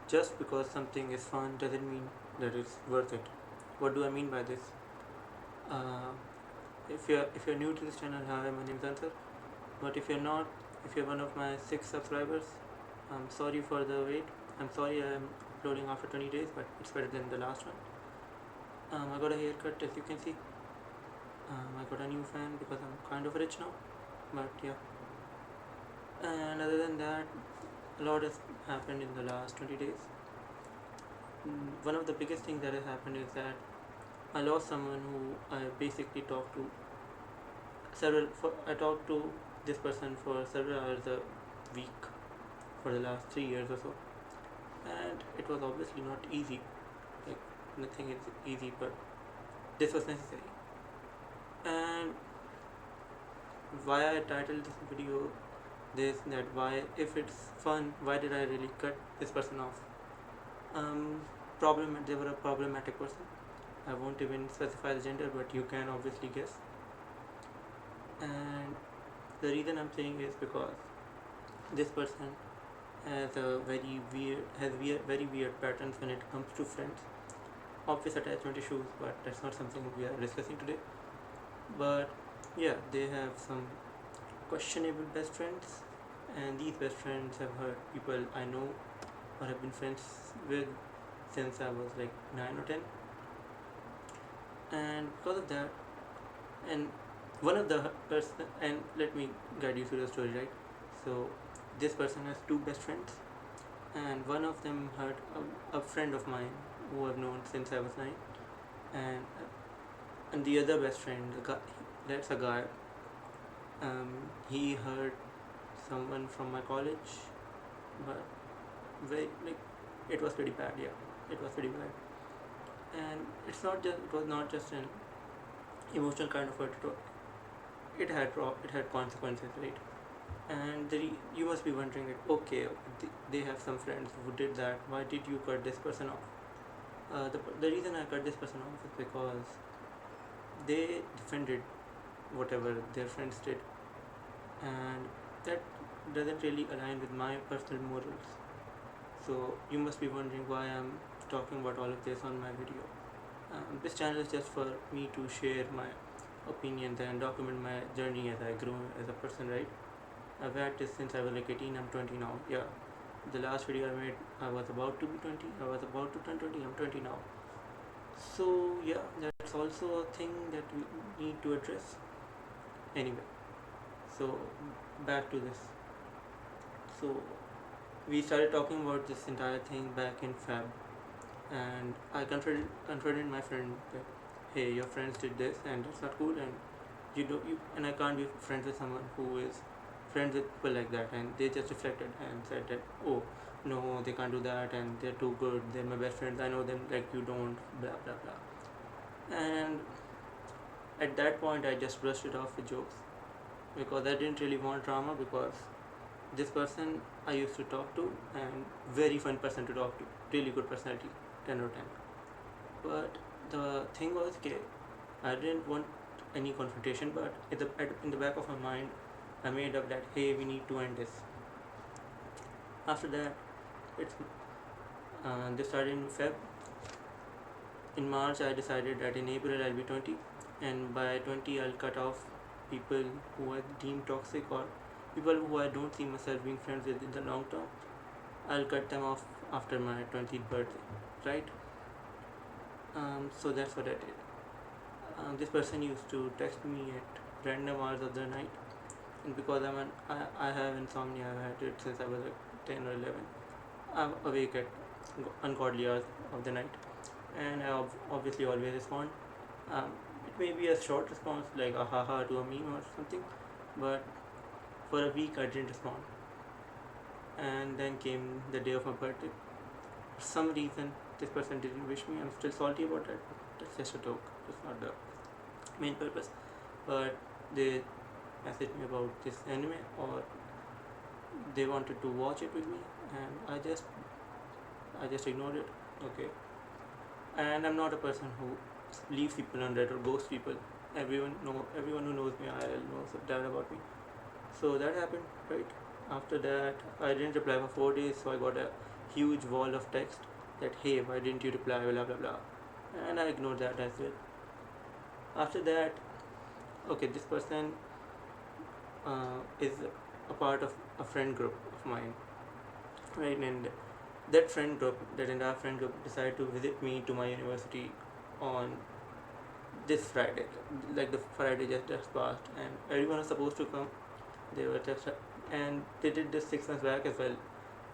Just because something is fun doesn't mean that it's worth it. What do I mean by this? Uh, if you're new to this channel, hi, my name is Ansar. But if you're not, if you're one of my 6 subscribers, I'm sorry for the wait. I'm sorry I'm uploading after 20 days, but it's better than the last one. I got a haircut, as you can see. I got a new fan because I'm kind of rich now. But yeah, and other than that, a lot has happened in the last 20 days. One of the biggest things that has happened is that I lost someone who I basically talked to I talked to this person for several hours a week for the last 3 years or so, and it was obviously not easy. Like, nothing is easy, but this was necessary. And why I titled this video this, that why, if it's fun, why did I really cut this person off? Um, they were a problematic person. I won't even specify the gender, but you can obviously guess. And the reason I'm saying is because this person has very weird patterns when it comes to friends. Obvious attachment issues, but that's not something we are discussing today. But yeah, they have some questionable best friends, and these best friends have hurt people I know or have been friends with since I was like 9 or 10. And because of that, and one of the person, and let me guide you through the story, right? So this person has two best friends, and one of them hurt a friend of mine who I've known since I was 9, and the other best friend, that's a guy. He hurt someone from my college, but very, like, it was pretty bad. Yeah, it was pretty bad, and it was not just an emotional kind of hurt. It had consequences, right? And you must be wondering, like, okay, they have some friends who did that. Why did you cut this person off? The reason I cut this person off is because they defended whatever their friends did, and that doesn't really align with my personal morals. So you must be wondering why I'm talking about all of this on my video. This channel is just for me to share my opinions and document my journey as I grow as a person, right? I've had this since I was like 18. I'm 20 now. Yeah, the last video I made, I was about to be 20. I was about to turn 20. I'm 20 now. So yeah, that's also a thing that we need to address. Anyway, so back to this. So we started talking about this entire thing back in Feb, and I confronted my friend that, hey, your friends did this, and it's not cool, and and I can't be friends with someone who is friends with people like that. And they just reflected and said that, oh no, they can't do that, and they're too good, they're my best friends, I know them like you don't, blah blah blah. And at that point I just brushed it off with jokes because I didn't really want drama, because this person I used to talk to, and very fun person to talk to, really good personality, 10 or 10. But the thing was, okay, I didn't want any confrontation, but in the back of my mind, I made up that, hey, we need to end this. After that, it's this started in Feb. In March, I decided that in April I'll be 20, and by 20 I'll cut off people who I deem toxic, or people who I don't see myself being friends with in the long term. I'll cut them off after my 20th birthday, right? So that's what I did. This person used to text me at random hours of the night, and because I have insomnia, I've had it since I was like 10 or 11. I'm awake at ungodly hours of the night, and I obviously always respond. Um, it may be a short response, like a haha to a meme or something, but for a week I didn't respond. And then came the day of my birthday. For some reason, this person didn't wish me. I'm still salty about it. That's just a joke. That's not the main purpose. But they messaged me about this anime, or they wanted to watch it with me, and I just ignored it. Okay. And I'm not a person who leaves people on red or ghosts people. Everyone who knows me IRL knows that about me. So that happened, right? After that, I didn't reply for 4 days, so I got a huge wall of text that hey, why didn't you reply, blah blah blah, and I ignored that as well. After that, okay, this person is a part of a friend group of mine, right? And that friend group, that entire friend group, decided to visit me to my university on this Friday, like the Friday just passed, and everyone was supposed to come. They were just, and they did this 6 months back as well,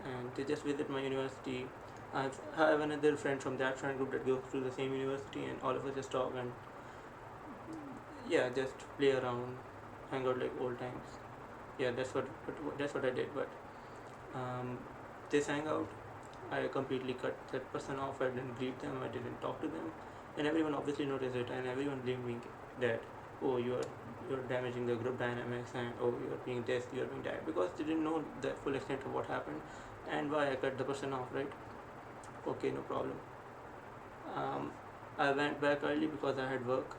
and they just visit my university. I have another friend from that friend group that goes to the same university, and all of us just talk and yeah, just play around, hang out like old times. Yeah, that's what I did. But um, this hangout, I completely cut that person off. I didn't greet them. I didn't talk to them, and everyone obviously noticed it, and everyone blamed me that oh you're damaging the group dynamics, and oh you're being this, you're being that, because they didn't know the full extent of what happened and why I cut the person off, right? Okay, no problem. Um, I went back early because I had work,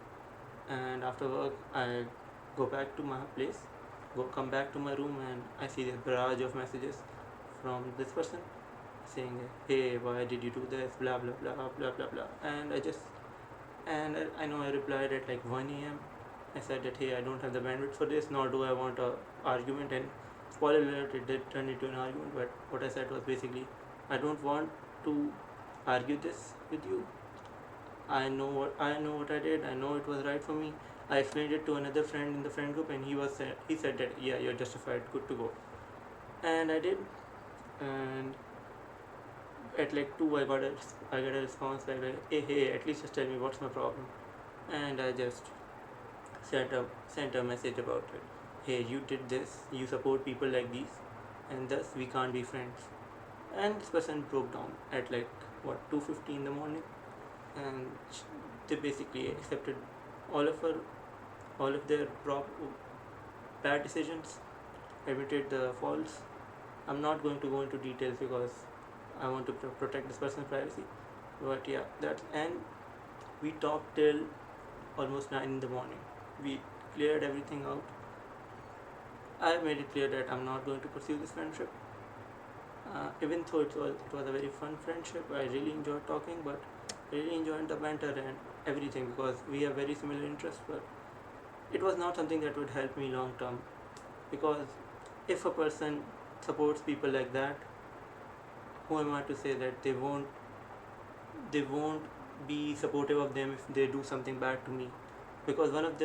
and after work I go back to my place, come back to my room, and I see this barrage of messages from this person saying, "Hey, why did you do this? Blah blah blah blah blah blah." And I know I replied at like 1 a.m. I said that hey, I don't have the bandwidth for this, nor do I want a argument. And spoiler alert, it did turn into an argument. But what I said was basically, I don't want to argue this with you. I know what I did. I know it was right for me. I explained it to another friend in the friend group, and he said that yeah, you're justified, good to go. And I did, and at like 2 I got a response like hey, at least just tell me what's my problem. And I just sent a message about it. Hey, you did this, you support people like these, and thus we can't be friends. And this person broke down at like what 2:50 in the morning, and they basically accepted all of her all of their bad decisions, admitted the faults. I'm not going to go into details because I want to protect this person's privacy. But yeah, that's, and we talked till almost 9 in the morning. We cleared everything out. I made it clear that I'm not going to pursue this friendship. Even though it was a very fun friendship, I really enjoyed talking, but I really enjoyed the banter and everything because we have very similar interests. But it was not something that would help me long term, because if a person supports people like that, who am I to say that they won't be supportive of them if they do something bad to me? Because one of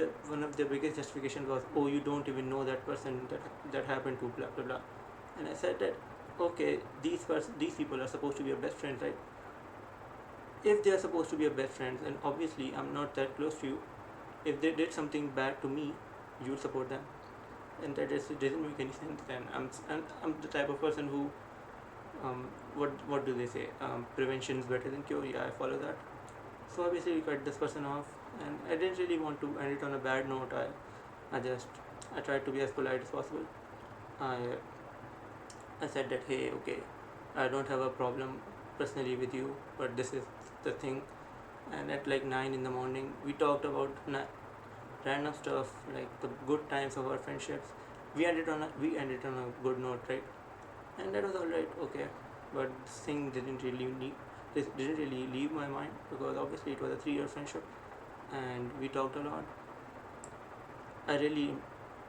the biggest justification was, oh, you don't even know that person that happened to, blah blah blah. And I said that okay, these people are supposed to be your best friends, right? If they are supposed to be your best friends, and obviously I'm not that close to you, if they did something bad to me, you would support them, and that doesn't make any sense. Then I'm the type of person who what do they say, prevention is better than cure. Yeah, I follow that. So obviously we cut this person off, and I didn't really want to end it on a bad note. I tried to be as polite as possible. I I said that hey, okay, I don't have a problem personally with you, but this is the thing. And at like 9 in the morning, we talked about random stuff like the good times of our friendships. We ended on a good note, right? And that was all right, okay. But this thing didn't really leave my mind, because obviously it was a 3 year friendship, and we talked a lot. I really,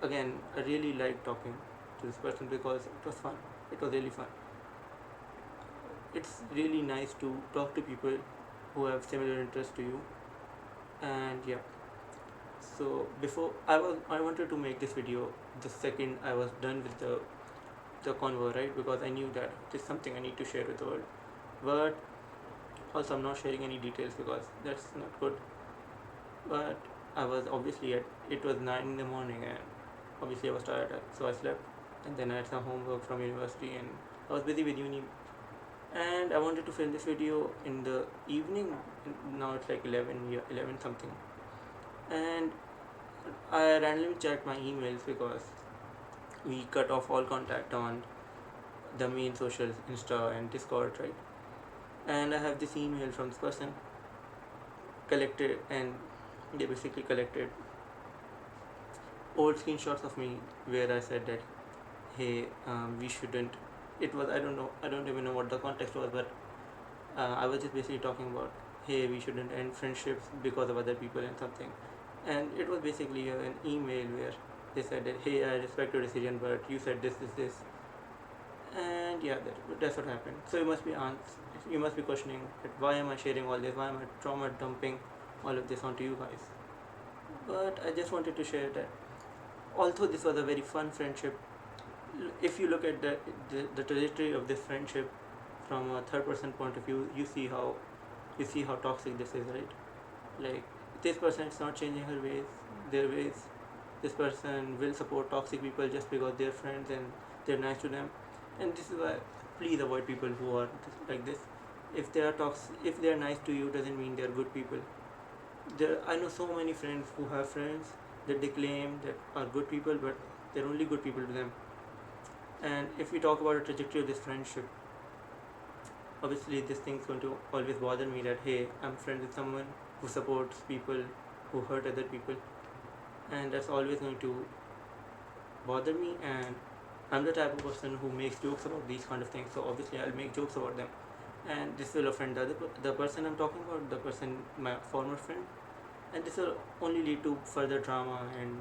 again, I really liked talking to this person because it was fun. It was really fun. It's really nice to talk to people who have similar interests to you. And yeah, so before I wanted to make this video the second I was done with the convo, right? Because I knew that it is something I need to share with the world. But also I'm not sharing any details because that's not good. But I was obviously at it was 9 in the morning, and obviously I was tired, so I slept. And then I had some homework from university, and I was busy with uni. And I wanted to film this video in the evening. Now it's like 11, yeah, 11 something. And I randomly checked my emails because we cut off all contact on the main socials, Insta and Discord, right? And I have this email from this person collected, and they basically collected old screenshots of me where I said that hey, we shouldn't it was, I don't even know what the context was, but I was just basically talking about, hey, we shouldn't end friendships because of other people and something. And it was basically an email where they said that, hey, I respect your decision, but you said this. And yeah, that's what happened. So you must be questioning that why am I sharing all this? Why am I trauma dumping all of this onto you guys? But I just wanted to share that although this was a very fun friendship, if you look at the trajectory of this friendship from a third person point of view, you see how toxic this is, right? Like, this person is not changing their ways. This person will support toxic people just because they're friends and they're nice to them. And this is why, please avoid people who are like this. If they are nice to you, doesn't mean they're good people. I know so many friends who have friends that they claim that are good people, but they're only good people to them. And if we talk about the trajectory of this friendship, obviously this thing's going to always bother me that, hey, I'm friends with someone who supports people who hurt other people, and that's always going to bother me. And I'm the type of person who makes jokes about these kind of things, so obviously I'll make jokes about them, and this will offend the person I'm talking about, the person, my former friend, and this will only lead to further drama and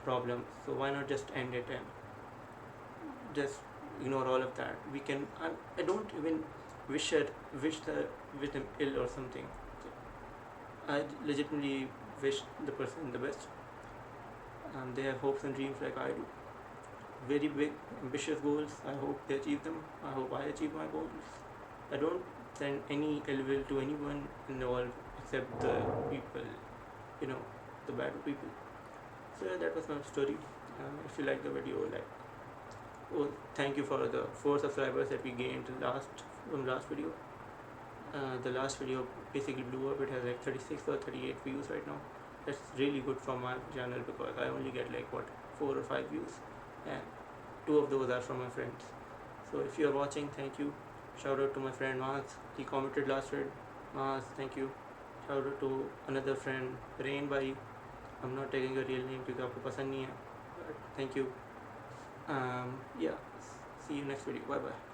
problems. So why not just end it and just ignore all of that? I don't even wish them ill or something. I legitimately wish the person the best. They have hopes and dreams like I do. Very big, ambitious goals. I hope they achieve them. I hope I achieve my goals. I don't send any ill will to anyone involved except the people, you know, the bad people. So yeah, that was my story. If you like the video, like, oh, thank you for the 4 subscribers that we gained from last video. The last video basically blew up. It has like 36 or 38 views right now. That's really good for my channel because I only get like 4 or 5 views, and 2 of those are from my friends. So if you are watching, thank you. Shout out to my friend Maz. He commented last week. Maz, thank you. Shout out to another friend Rain Bhai. I'm not taking your real name because आपको पसंद नहीं है. But thank you. Yeah. See you next video. Bye bye.